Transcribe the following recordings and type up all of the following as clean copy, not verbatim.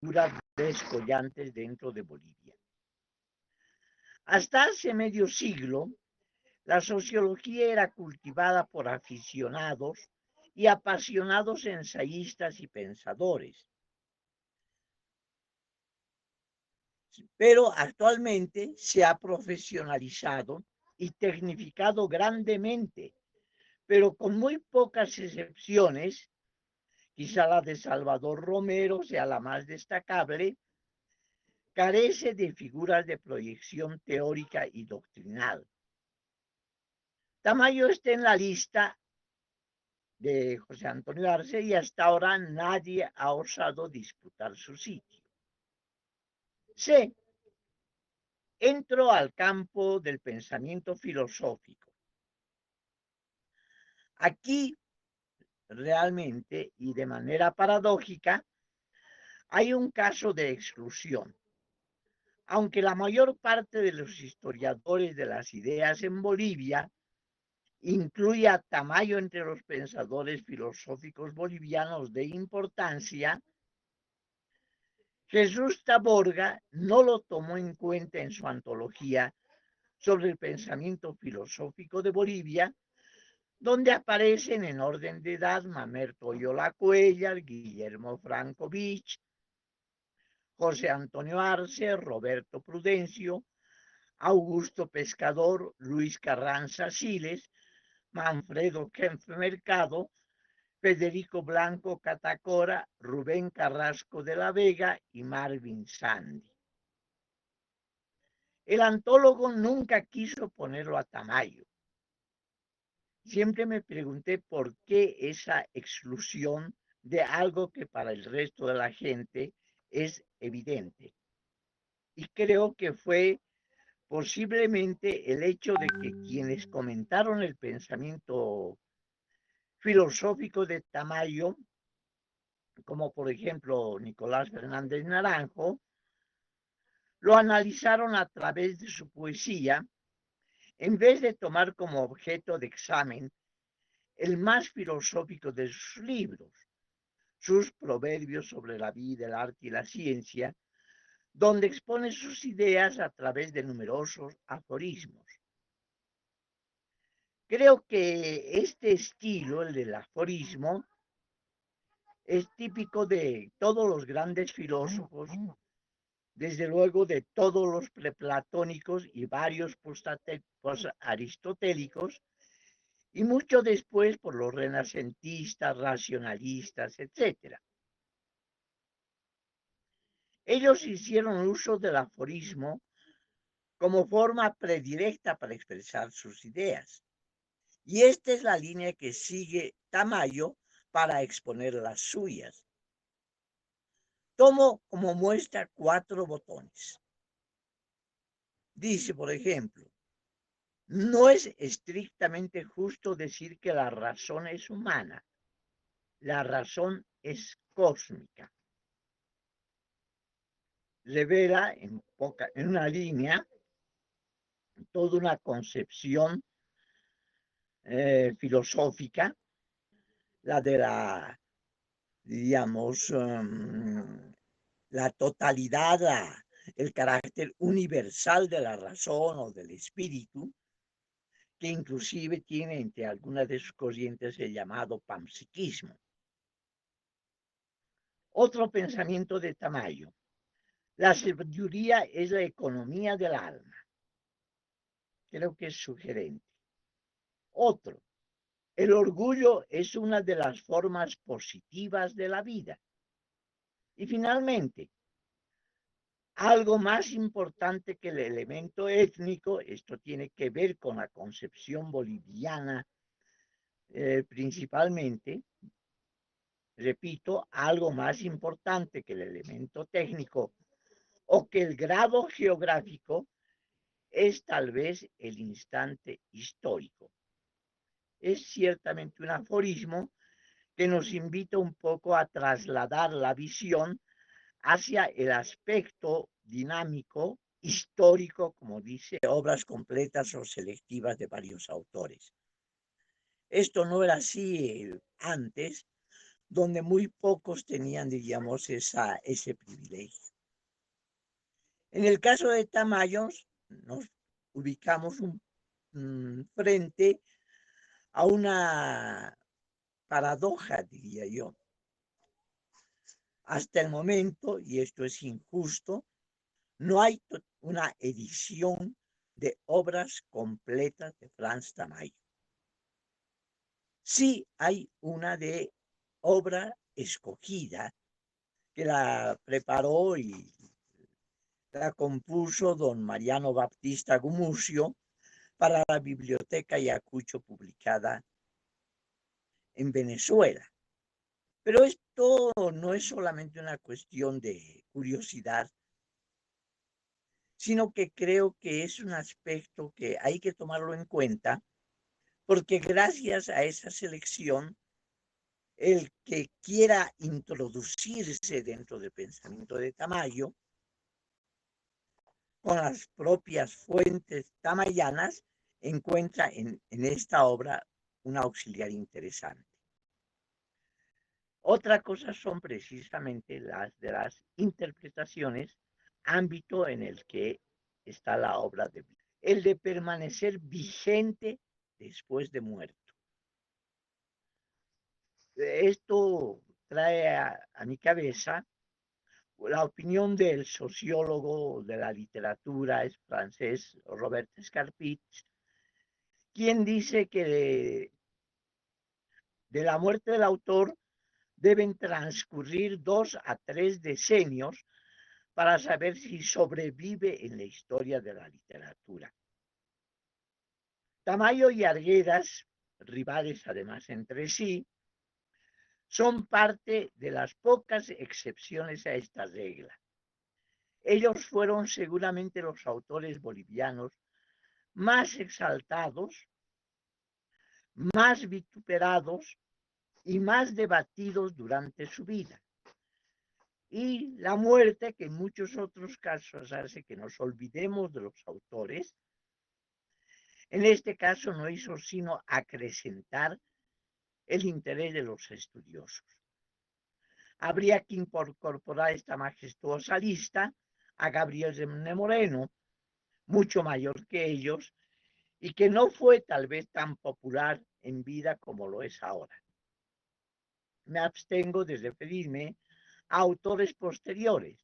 figuras descollantes dentro de Bolivia. Hasta hace medio siglo, la sociología era cultivada por aficionados y apasionados ensayistas y pensadores. Pero actualmente se ha profesionalizado y tecnificado grandemente, pero con muy pocas excepciones, quizá la de Salvador Romero sea la más destacable, carece de figuras de proyección teórica y doctrinal. Tamayo está en la lista de José Antonio Arce y hasta ahora nadie ha osado disputar su sitio. C. Entro al campo del pensamiento filosófico. Aquí, realmente y de manera paradójica, hay un caso de exclusión. Aunque la mayor parte de los historiadores de las ideas en Bolivia incluye a Tamayo entre los pensadores filosóficos bolivianos de importancia, Jesús Taborga no lo tomó en cuenta en su antología sobre el pensamiento filosófico de Bolivia, donde aparecen en orden de edad Mamerto Oyola Cuellar, Guillermo Francovich, José Antonio Arce, Roberto Prudencio, Augusto Pescador, Luis Carranza Siles, Manfredo Kempf Mercado, Federico Blanco Catacora, Rubén Carrasco de la Vega y Marvin Sandy. El antólogo nunca quiso ponerlo a Tamayo. Siempre me pregunté por qué esa exclusión de algo que para el resto de la gente es evidente. Y creo que fue posiblemente el hecho de que quienes comentaron el pensamiento filosófico de Tamayo, como por ejemplo Nicolás Fernández Naranjo, lo analizaron a través de su poesía, en vez de tomar como objeto de examen el más filosófico de sus libros, sus proverbios sobre la vida, el arte y la ciencia, donde expone sus ideas a través de numerosos aforismos. Creo que este estilo, el del aforismo, es típico de todos los grandes filósofos, desde luego de todos los preplatónicos y varios post-aristotélicos, y mucho después por los renacentistas, racionalistas, etc. Ellos hicieron uso del aforismo como forma predilecta para expresar sus ideas. Y esta es la línea que sigue Tamayo para exponer las suyas. Tomo como muestra 4 botones. Dice, por ejemplo, no es estrictamente justo decir que la razón es humana. La razón es cósmica. Revela en una línea toda una concepción filosófica, la de la, digamos, la totalidad, el carácter universal de la razón o del espíritu, que inclusive tiene entre algunas de sus corrientes el llamado panpsiquismo. Otro pensamiento de Tamayo. La sabiduría es la economía del alma. Creo que es sugerente. Otro. El orgullo es una de las formas positivas de la vida. Y finalmente, algo más importante que el elemento étnico, esto tiene que ver con la concepción boliviana principalmente, repito, algo más importante que el elemento técnico o que el grado geográfico es tal vez el instante histórico. Es ciertamente un aforismo que nos invita un poco a trasladar la visión hacia el aspecto dinámico, histórico, como dice, obras completas o selectivas de varios autores. Esto no era así antes, donde muy pocos tenían, diríamos, ese privilegio. En el caso de Tamayo, nos ubicamos frente a una paradoja, diría yo. Hasta el momento, y esto es injusto, no hay una edición de obras completas de Franz Tamayo. Sí hay una de obra escogida que la preparó y la compuso don Mariano Baptista Gumucio para la Biblioteca Ayacucho, publicada en Venezuela. Pero esto no es solamente una cuestión de curiosidad, sino que creo que es un aspecto que hay que tomarlo en cuenta, porque gracias a esa selección, el que quiera introducirse dentro del pensamiento de Tamayo, con las propias fuentes tamayanas, encuentra en esta obra un auxiliar interesante. Otra cosa son precisamente las de las interpretaciones, ámbito en el que está la obra de el de permanecer vigente después de muerto. Esto trae a mi cabeza la opinión del sociólogo de la literatura es francés Robert Scarpitz, quien dice que de la muerte del autor deben transcurrir 2 a 3 decenios para saber si sobrevive en la historia de la literatura. Tamayo y Arguedas, rivales además entre sí, son parte de las pocas excepciones a esta regla. Ellos fueron seguramente los autores bolivianos más exaltados, más vituperados y más debatidos durante su vida. Y la muerte, que en muchos otros casos hace que nos olvidemos de los autores, en este caso no hizo sino acrecentar el interés de los estudiosos. Habría que incorporar esta majestuosa lista a Gabriel de Moreno, mucho mayor que ellos, y que no fue tal vez tan popular en vida como lo es ahora. Me abstengo de referirme a autores posteriores,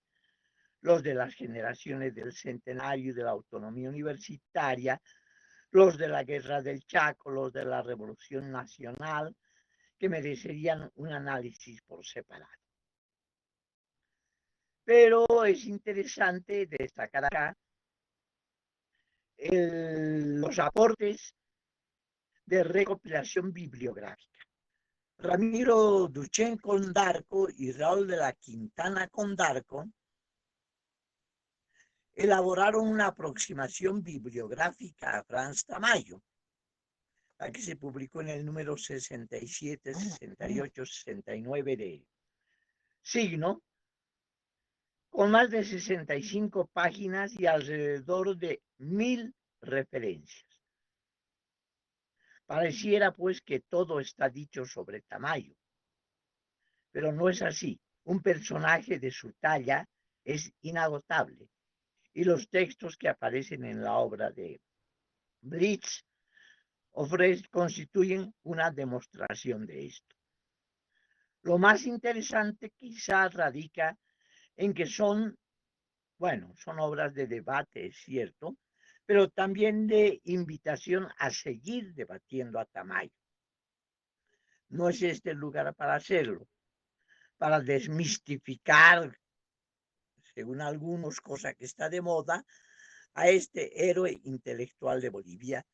los de las generaciones del centenario y de la autonomía universitaria, los de la guerra del Chaco, los de la Revolución Nacional, que merecerían un análisis por separado. Pero es interesante destacar acá los aportes de recopilación bibliográfica. Ramiro Duchén Condarco y Raúl de la Quintana Condarco elaboraron una aproximación bibliográfica a Franz Tamayo, la que se publicó en el número 67, 68, 69 de Signo, con más de 65 páginas y alrededor de 1000 referencias. Pareciera pues que todo está dicho sobre Tamayo, pero no es así. Un personaje de su talla es inagotable y los textos que aparecen en la obra de Blitz constituyen una demostración de esto. Lo más interesante quizás radica en que son obras de debate, es cierto, pero también de invitación a seguir debatiendo a Tamayo. No es este el lugar para hacerlo, para desmistificar, según algunos, cosa que está de moda, a este héroe intelectual de Bolivia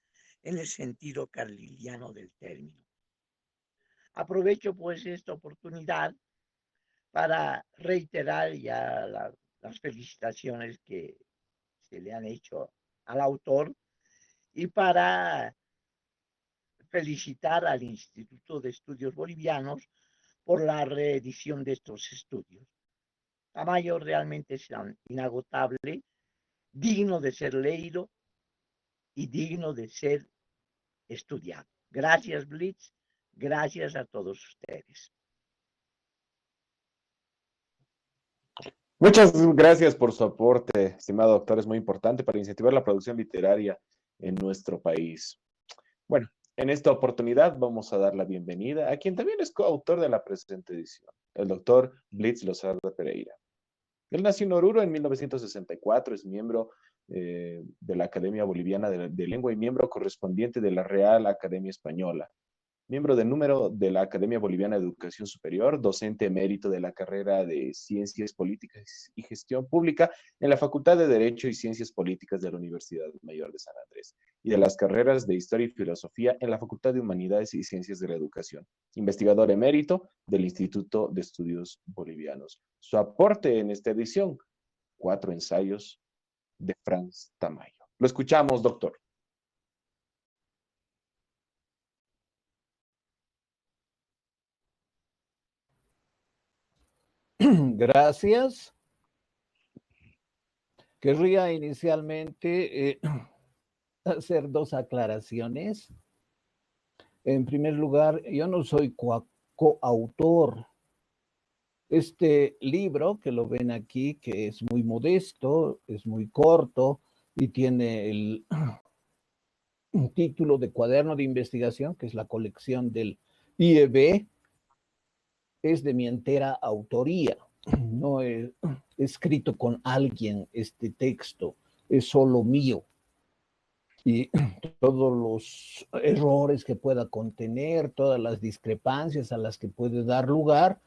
en el sentido carliliano del término. Aprovecho pues esta oportunidad para reiterar ya las felicitaciones que se le han hecho al autor y para felicitar al Instituto de Estudios Bolivianos por la reedición de estos estudios. Tamayo realmente es inagotable, digno de ser leído y digno de ser estudiado. Gracias, Blitz. Gracias a todos ustedes. Muchas gracias por su aporte, estimado doctor. Es muy importante para incentivar la producción literaria en nuestro país. Bueno, en esta oportunidad vamos a dar la bienvenida a quien también es coautor de la presente edición, el doctor Blitz Lozada Pereira. Él nació en Oruro en 1964, es miembro de la Academia Boliviana de Lengua y miembro correspondiente de la Real Academia Española. Miembro de número de la Academia Boliviana de Educación Superior, docente emérito de la carrera de Ciencias Políticas y Gestión Pública en la Facultad de Derecho y Ciencias Políticas de la Universidad Mayor de San Andrés, y de las carreras de Historia y Filosofía en la Facultad de Humanidades y Ciencias de la Educación. Investigador emérito del Instituto de Estudios Bolivianos. Su aporte en esta edición, 4 ensayos de Franz Tamayo. Lo escuchamos, doctor. Gracias. Querría inicialmente hacer dos aclaraciones. En primer lugar, yo no soy coautor. Este libro que lo ven aquí, que es muy modesto, es muy corto y tiene el título de cuaderno de investigación, que es la colección del IEB, es de mi entera autoría. No he escrito con alguien este texto, es solo mío. Y todos los errores que pueda contener, todas las discrepancias a las que puede dar lugar,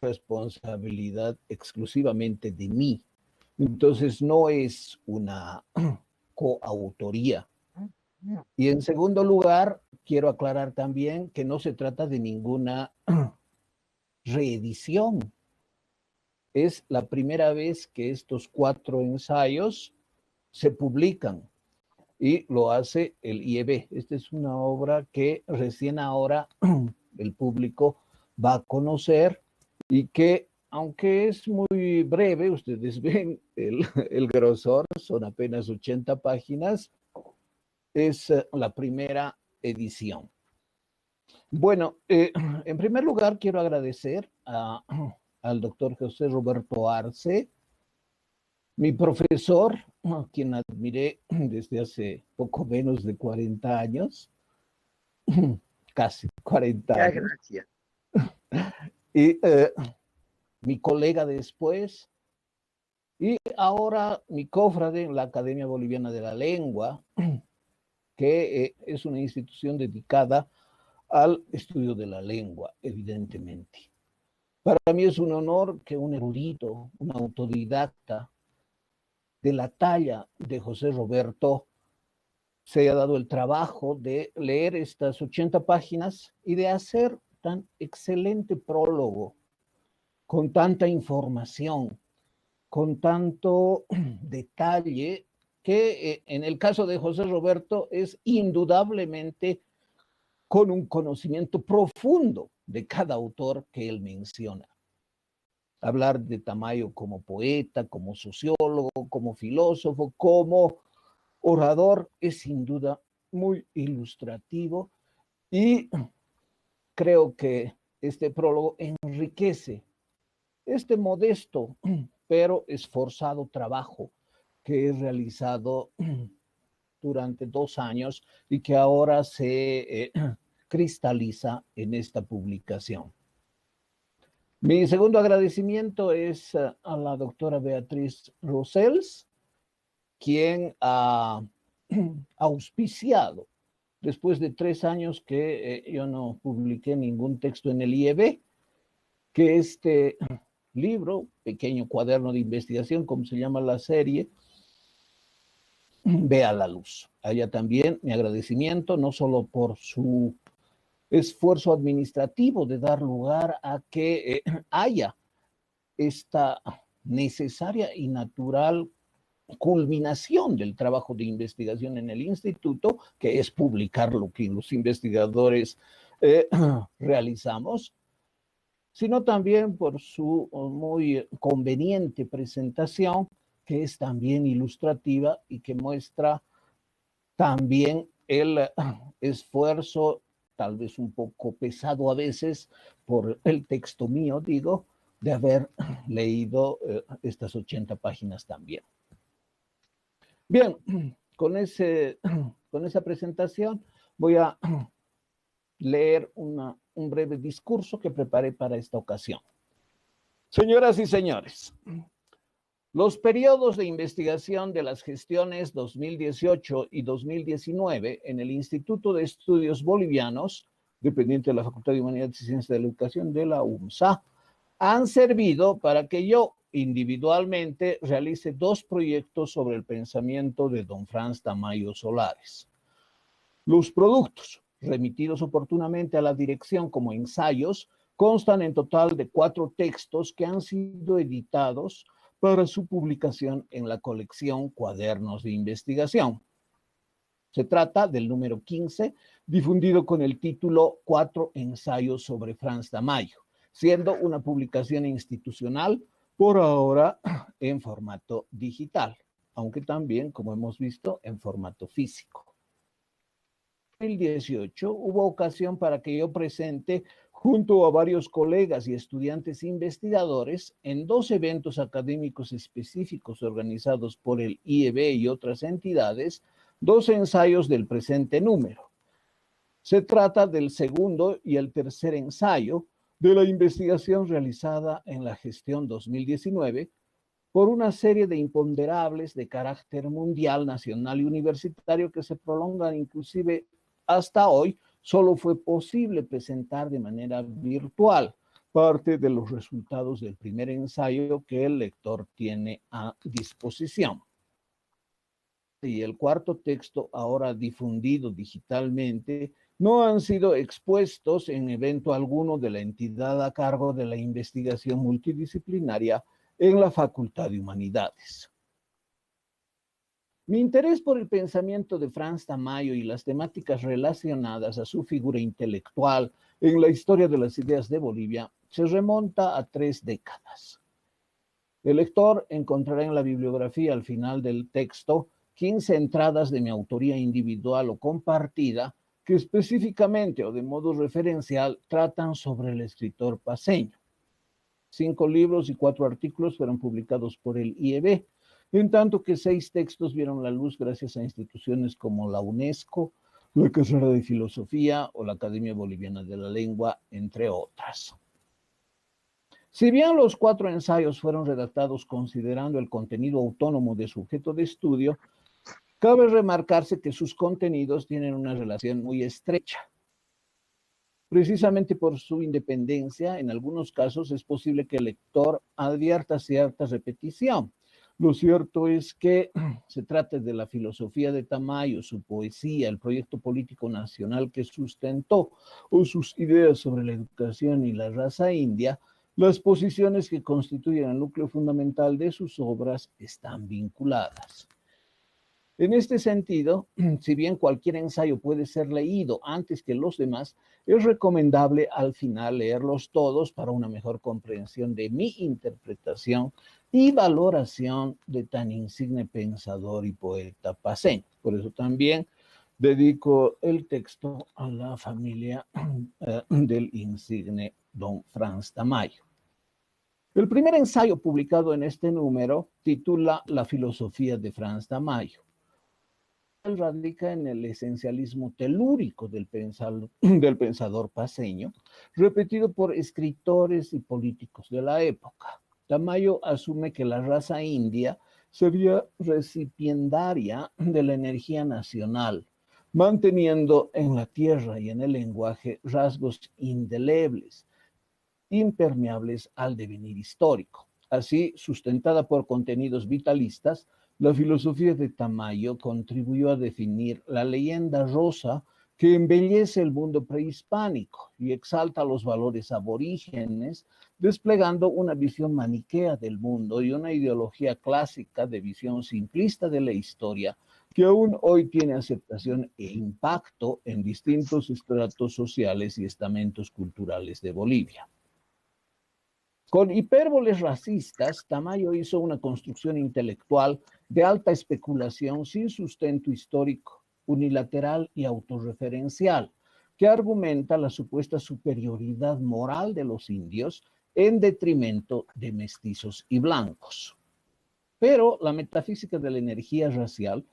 responsabilidad exclusivamente de mí. Entonces no es una coautoría. Y en segundo lugar, quiero aclarar también que no se trata de ninguna reedición. Es la primera vez que estos 4 ensayos se publican y lo hace el IEB. Esta es una obra que recién ahora el público va a conocer y que, aunque es muy breve, ustedes ven el grosor, son apenas 80 páginas, es la primera edición. Bueno, en primer lugar quiero agradecer al doctor José Roberto Arce, mi profesor, quien admiré desde hace poco menos de 40 años, casi 40 Ya, años, gracias. y mi colega después, y ahora mi cofrade en la Academia Boliviana de la Lengua, que es una institución dedicada al estudio de la lengua, evidentemente. Para mí es un honor que un erudito, un autodidacta de la talla de José Roberto se haya dado el trabajo de leer estas 80 páginas y de hacer tan excelente prólogo, con tanta información, con tanto detalle, que en el caso de José Roberto es indudablemente con un conocimiento profundo de cada autor que él menciona. Hablar de Tamayo como poeta, como sociólogo, como filósofo, como orador es sin duda muy ilustrativo y creo que este prólogo enriquece este modesto pero esforzado trabajo que he realizado durante 2 años y que ahora se cristaliza en esta publicación. Mi segundo agradecimiento es a la doctora Beatriz Rosels, quien ha auspiciado, después de 3 años que yo no publiqué ningún texto en el IEB, que este libro, pequeño cuaderno de investigación, como se llama la serie, vea la luz. A ella también mi agradecimiento, no solo por su esfuerzo administrativo de dar lugar a que haya esta necesaria y natural culminación del trabajo de investigación en el instituto, que es publicar lo que los investigadores realizamos, sino también por su muy conveniente presentación, que es también ilustrativa y que muestra también el esfuerzo, tal vez un poco pesado a veces por el texto mío, digo, de haber leído estas 80 páginas también. Bien, con esa presentación voy a leer un breve discurso que preparé para esta ocasión. Señoras y señores, los periodos de investigación de las gestiones 2018 y 2019 en el Instituto de Estudios Bolivianos, dependiente de la Facultad de Humanidades y Ciencias de la Educación de la UMSA, han servido para que yo individualmente realice 2 proyectos sobre el pensamiento de don Franz Tamayo Solares. Los productos, remitidos oportunamente a la dirección como ensayos, constan en total de 4 textos que han sido editados para su publicación en la colección Cuadernos de Investigación. Se trata del número 15, difundido con el título 4 ensayos sobre Franz Tamayo, siendo una publicación institucional por ahora en formato digital, aunque también, como hemos visto, en formato físico. En 2018 hubo ocasión para que yo presente junto a varios colegas y estudiantes investigadores en 2 eventos académicos específicos organizados por el IEB y otras entidades, 2 ensayos del presente número. Se trata del segundo y el tercer ensayo de la investigación realizada en la gestión 2019 por una serie de imponderables de carácter mundial, nacional y universitario que se prolongan inclusive hasta hoy. Solo fue posible presentar de manera virtual parte de los resultados del primer ensayo que el lector tiene a disposición. Y el cuarto texto, ahora difundido digitalmente, no han sido expuestos en evento alguno de la entidad a cargo de la investigación multidisciplinaria en la Facultad de Humanidades. Mi interés por el pensamiento de Franz Tamayo y las temáticas relacionadas a su figura intelectual en la historia de las ideas de Bolivia se remonta a 3 décadas. El lector encontrará en la bibliografía al final del texto 15 entradas de mi autoría individual o compartida que específicamente o de modo referencial tratan sobre el escritor paceño. 5 libros y 4 artículos fueron publicados por el IEB, en tanto que 6 textos vieron la luz gracias a instituciones como la UNESCO, la carrera de Filosofía o la Academia Boliviana de la Lengua, entre otras. Si bien los 4 ensayos fueron redactados considerando el contenido autónomo de su objeto de estudio, cabe remarcarse que sus contenidos tienen una relación muy estrecha. Precisamente por su independencia, en algunos casos es posible que el lector advierta cierta repetición. Lo cierto es que se trata de la filosofía de Tamayo, su poesía, el proyecto político nacional que sustentó o sus ideas sobre la educación y la raza india, las posiciones que constituyen el núcleo fundamental de sus obras están vinculadas. En este sentido, si bien cualquier ensayo puede ser leído antes que los demás, es recomendable al final leerlos todos para una mejor comprensión de mi interpretación y valoración de tan insigne pensador y poeta paceño. Por eso también dedico el texto a la familia del insigne don Franz Tamayo. El primer ensayo publicado en este número titula La filosofía de Franz Tamayo. Radica en el esencialismo telúrico del pensador paceño, repetido por escritores y políticos de la época. Tamayo asume que la raza india sería recipiendaria de la energía nacional, manteniendo en la tierra y en el lenguaje rasgos indelebles, impermeables al devenir histórico. Así, sustentada por contenidos vitalistas, la filosofía de Tamayo contribuyó a definir la leyenda rosa que embellece el mundo prehispánico y exalta los valores aborígenes, desplegando una visión maniquea del mundo y una ideología clásica de visión simplista de la historia que aún hoy tiene aceptación e impacto en distintos estratos sociales y estamentos culturales de Bolivia. Con hipérboles racistas, Tamayo hizo una construcción intelectual de alta especulación sin sustento histórico, unilateral y autorreferencial, que argumenta la supuesta superioridad moral de los indios en detrimento de mestizos y blancos. Pero la metafísica de la energía racial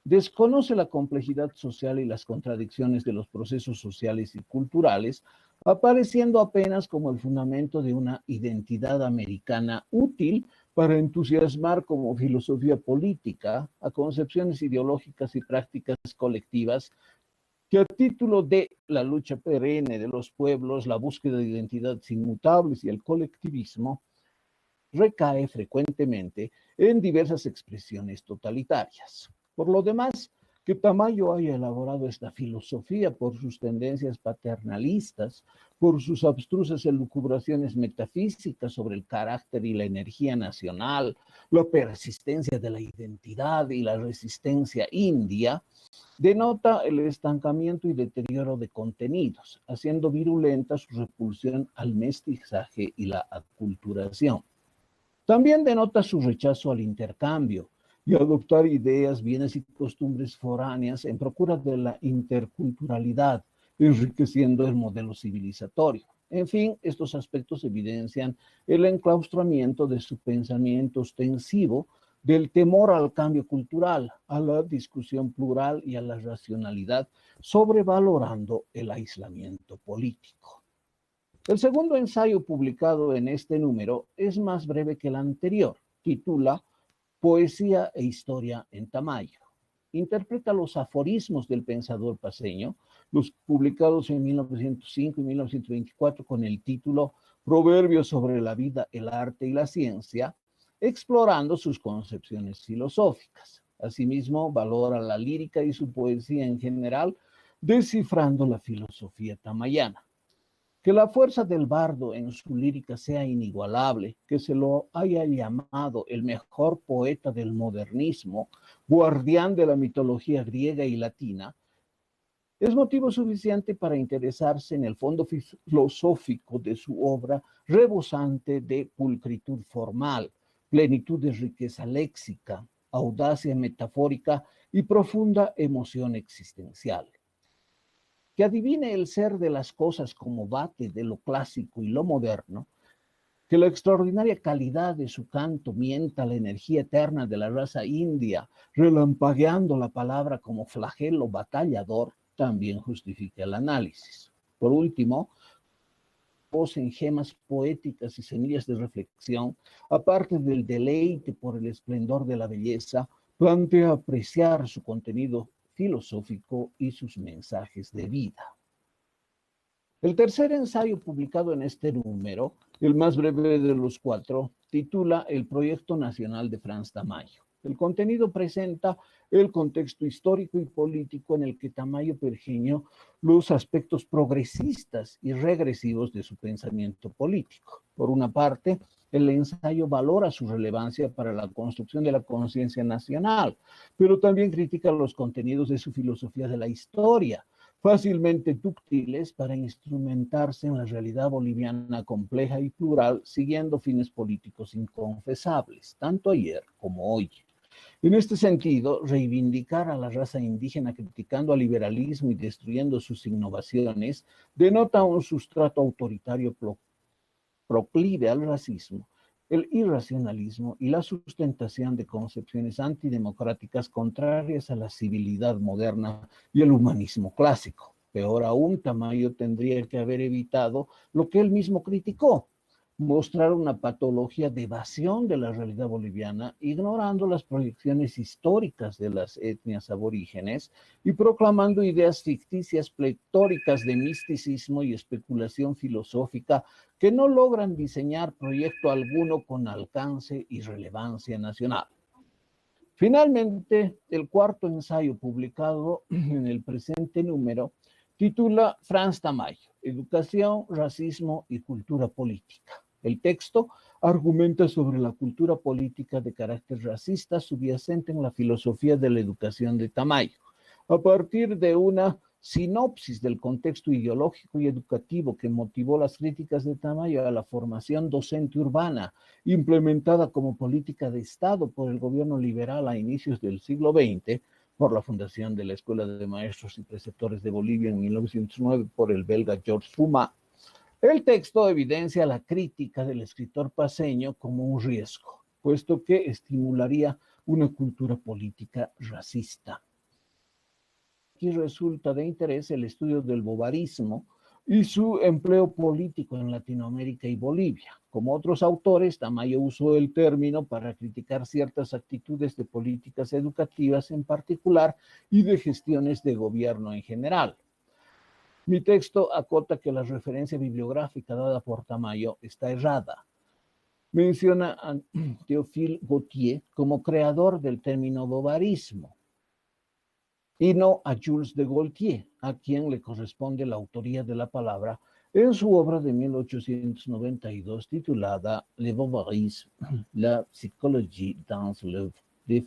desconoce la complejidad social y las contradicciones de los procesos sociales y culturales, apareciendo apenas como el fundamento de una identidad americana útil para entusiasmar como filosofía política a concepciones ideológicas y prácticas colectivas que a título de la lucha perenne de los pueblos, la búsqueda de identidades inmutables y el colectivismo, recae frecuentemente en diversas expresiones totalitarias. Por lo demás, que Tamayo haya elaborado esta filosofía por sus tendencias paternalistas, por sus abstrusas elucubraciones metafísicas sobre el carácter y la energía nacional, la persistencia de la identidad y la resistencia india, denota el estancamiento y deterioro de contenidos, haciendo virulenta su repulsión al mestizaje y la aculturación. También denota su rechazo al intercambio y adoptar ideas, bienes y costumbres foráneas en procura de la interculturalidad, enriqueciendo el modelo civilizatorio. En fin, estos aspectos evidencian el enclaustramiento de su pensamiento ostensivo, del temor al cambio cultural, a la discusión plural y a la racionalidad, sobrevalorando el aislamiento político. El segundo ensayo publicado en este número es más breve que el anterior. Titula Poesía e Historia en Tamayo. Interpreta los aforismos del pensador paceño, los publicados en 1905 y 1924 con el título Proverbios sobre la vida, el arte y la ciencia, explorando sus concepciones filosóficas. Asimismo, valora la lírica y su poesía en general, descifrando la filosofía tamayana. Que la fuerza del bardo en su lírica sea inigualable, que se lo haya llamado el mejor poeta del modernismo, guardián de la mitología griega y latina, es motivo suficiente para interesarse en el fondo filosófico de su obra, rebosante de pulcritud formal, plenitud de riqueza léxica, audacia metafórica y profunda emoción existencial. Que adivine el ser de las cosas como bate de lo clásico y lo moderno, que la extraordinaria calidad de su canto mienta la energía eterna de la raza india, relampagueando la palabra como flagelo batallador, también justifica el análisis. Por último, poseen gemas poéticas y semillas de reflexión, aparte del deleite por el esplendor de la belleza, plantea apreciar su contenido filosófico y sus mensajes de vida. El tercer ensayo publicado en este número, el más breve de los cuatro, titula El Proyecto Nacional de Franz Tamayo. El contenido presenta el contexto histórico y político en el que Tamayo pergeñó los aspectos progresistas y regresivos de su pensamiento político. Por una parte, el ensayo valora su relevancia para la construcción de la conciencia nacional, pero también critica los contenidos de su filosofía de la historia, fácilmente dúctiles para instrumentarse en la realidad boliviana compleja y plural, siguiendo fines políticos inconfesables, tanto ayer como hoy. En este sentido, reivindicar a la raza indígena criticando al liberalismo y destruyendo sus innovaciones denota un sustrato autoritario proclive al racismo, el irracionalismo y la sustentación de concepciones antidemocráticas contrarias a la civilidad moderna y el humanismo clásico. Peor aún, Tamayo tendría que haber evitado lo que él mismo criticó: mostrar una patología de evasión de la realidad boliviana, ignorando las proyecciones históricas de las etnias aborígenes y proclamando ideas ficticias pletóricas de misticismo y especulación filosófica que no logran diseñar proyecto alguno con alcance y relevancia nacional. Finalmente, el cuarto ensayo publicado en el presente número titula Franz Tamayo, Educación, Racismo y Cultura Política. El texto argumenta sobre la cultura política de carácter racista subyacente en la filosofía de la educación de Tamayo, a partir de una sinopsis del contexto ideológico y educativo que motivó las críticas de Tamayo a la formación docente urbana, implementada como política de Estado por el gobierno liberal a inicios del siglo XX, por la fundación de la Escuela de Maestros y Preceptores de Bolivia en 1909 por el belga Georges Fuma, El texto evidencia la crítica del escritor paceño como un riesgo, puesto que estimularía una cultura política racista. Aquí resulta de interés el estudio del bovarismo y su empleo político en Latinoamérica y Bolivia. Como otros autores, Tamayo usó el término para criticar ciertas actitudes de políticas educativas en particular y de gestiones de gobierno en general. Mi texto acota que la referencia bibliográfica dada por Tamayo está errada. Menciona a Théophile Gautier como creador del término bovarismo y no a Jules de Gaultier, a quien le corresponde la autoría de la palabra en su obra de 1892 titulada Le Bovarisme, la psychologie dans l'œuvre des